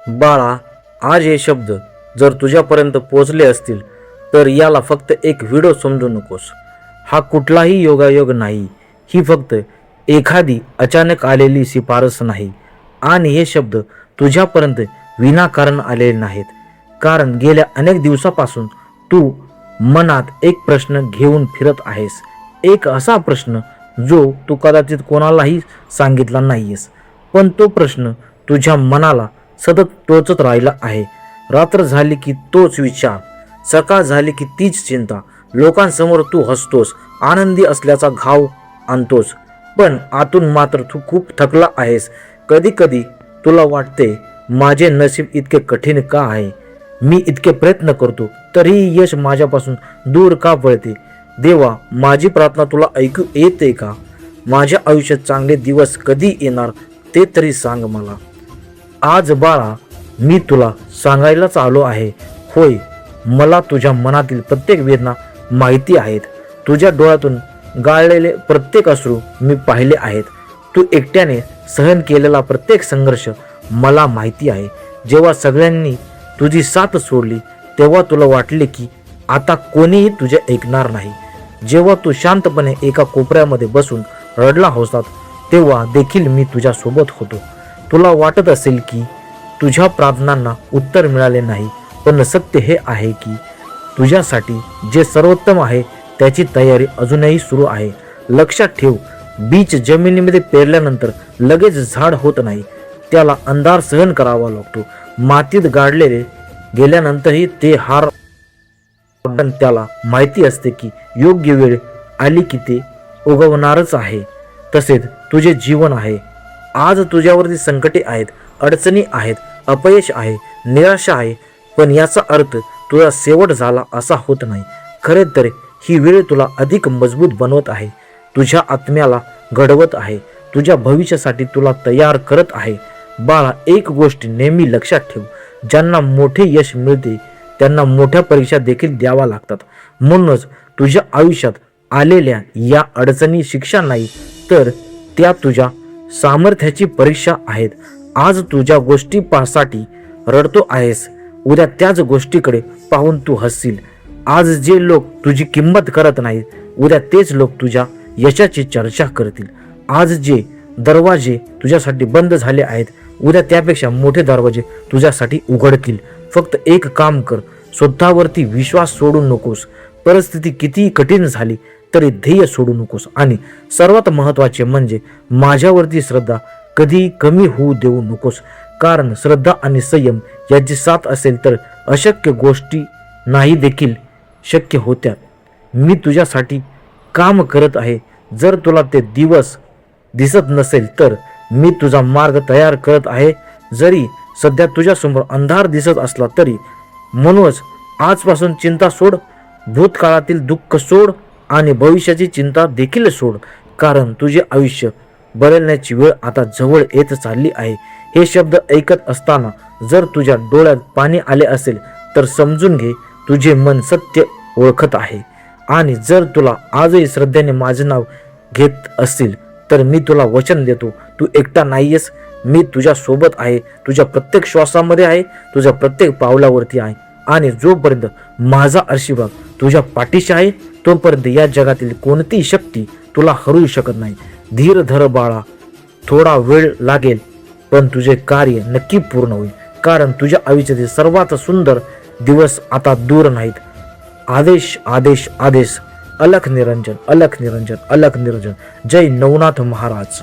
बाळा, आज हे शब्द जर तुझ्यापर्यंत पोहोचले असतील तर याला फक्त एक व्हिडिओ समजू नकोस. हा कुठलाही योगायोग नाही, ही फक्त एखादी अचानक आलेली शिफारस नाही. आणि हे शब्द तुझ्यापर्यंत विनाकारण आलेले नाहीत, कारण गेल्या अनेक दिवसापासून तू मनात एक प्रश्न घेऊन फिरत आहेस. एक असा प्रश्न जो तू कदाचित कोणालाही सांगितला नाहीयेस, पण तो प्रश्न तुझ्या मनाला सतत टोचत राहिला आहे. रात्र झाली की तोच विचार, सकाळ झाली की तीच चिंता. लोकांसमोर तू हसतोस, आनंदी असल्याचा घाव आणतोस, पण आतून मात्र तू खूप थकला आहेस. कधी कधी तुला वाटते, माझे नशीब इतके कठीण का आहे? मी इतके प्रयत्न करतो तरीही यश माझ्यापासून दूर का पळते? देवा, माझी प्रार्थना तुला ऐकू येते का? माझ्या आयुष्यात चांगले दिवस कधी येणार ते तरी सांग मला. आज बाळा, मी तुला सांगायलाच आलो आहे. होय, मला तुझ्या मनातील प्रत्येक वेदना माहिती आहेत. तुझ्या डोळ्यातून गाळलेले प्रत्येक अश्रू मी पाहिले आहेत. तू एकट्याने सहन केलेला प्रत्येक संघर्ष मला माहिती आहे. जेव्हा सगळ्यांनी तुझी साथ सोडली तेव्हा तुला वाटले की आता कोणीही तुझे ऐकणार नाही. जेव्हा तू शांतपणे एका कोपऱ्यामध्ये बसून रडला होतात तेव्हा देखील मी तुझ्या सोबत होतो. तुला वाटत असेल की तुझ्या प्रार्थनांना उत्तर मिळाले नाही, पण सत्य हे आहे की तुझ्यासाठी जे सर्वोत्तम आहे त्याची तयारी अजूनही सुरू आहे. लक्षात ठेव, बीज जमिनीमध्ये पेरल्यानंतर लगेच झाड होत नाही. त्याला अंधार सहन करावा लागतो. मातीत गाडलेले गेल्यानंतरही ते हार, पण त्याला माहिती असते की योग्य वेळ आली की ते उगवणारच आहे. तसेच तुझे जीवन आहे. आज तुझ्यावरती संकटे आहेत, अडचणी आहेत, अपयश आहे, निराशा आहे, पण याचा अर्थ तुझा शेवट झाला असा होत नाही. खरे तर ही वेळ तुला अधिक मजबूत बनवत आहे, तुझ्या आत्म्याला घडवत आहे, तुझ्या भविष्यासाठी तुला तयार करत आहे. बाळा, एक गोष्ट नेहमी लक्षात ठेव, ज्यांना मोठे यश मिळते त्यांना मोठ्या परीक्षा देखील द्यावा लागतात. म्हणूनच तुझ्या आयुष्यात आलेल्या या अडचणी शिक्षा नाही, तर त्या तुझ्या सामर्थ्याची परीक्षा आहेत. आज तुझ्या गोष्टीसाठी रडतो आहेस, उद्या त्याच गोष्टीकडे पाहून तू हसशील. आज जे लोक तुझी किंमत करत नाहीत, उद्या तेच लोक तुझ्या यशाची चर्चा करतील. आज जे दरवाजे तुझ्यासाठी बंद झाले आहेत, उद्या त्यापेक्षा मोठे दरवाजे तुझ्यासाठी उघडतील. फक्त एक काम कर, स्वतःवरती विश्वास सोडू नकोस. परिस्थिती कितीही कठीण झाली तरी ध्येय सोडू नकोस. आणि सर्वात महत्त्वाचे म्हणजे माझ्यावरती श्रद्धा कधी कमी होऊ देऊ नकोस. कारण श्रद्धा आणि संयम याची साथ असेल तर अशक्य गोष्टी नाही देखील शक्य होत्या. मी तुझ्यासाठी काम करत आहे. जर तुला ते दिवस दिसत नसेल तर मी तुझा मार्ग तयार करत आहे. जरी सध्या तुझ्यासमोर अंधार दिसत असला तरी. म्हणूनच आजपासून चिंता सोड, भूतकाळातील दुःख सोड आणि भविष्याची चिंता देखील सोड. कारण तुझे आयुष्य बदलण्याची वेळ आता जवळ येत चालली आहे. हे शब्द ऐकत असताना जर तुझ्या डोळ्यात पाणी आले असेल तर समजून घे, तुझे मन सत्य ओळखत आहे. आणि जर तुला आजही श्रद्धेने माझे नाव घेत असतील तर मी तुला वचन देतो, तू एकटा नाहीयेस. मी तुझ्या सोबत आहे, तुझ्या प्रत्येक श्वासामध्ये आहे, तुझ्या प्रत्येक पावलावरती आहे. आणि जोपर्यंत माझा आशीर्वाद तुझ्या पाठीशी आहे तोपर्यंत या जगातील कोणतीही शक्ती तुला हरवू शकत नाही. धीर धर बाळा, थोडा वेळ लागेल पण तुझे कार्य नक्की पूर्ण होईल. कारण तुझ्या आयुष्यातील सर्वात सुंदर दिवस आता दूर नाहीत. आदेश आदेश आदेश. अलख निरंजन, अलख निरंजन, अलख निरंजन. जय नवनाथ महाराज.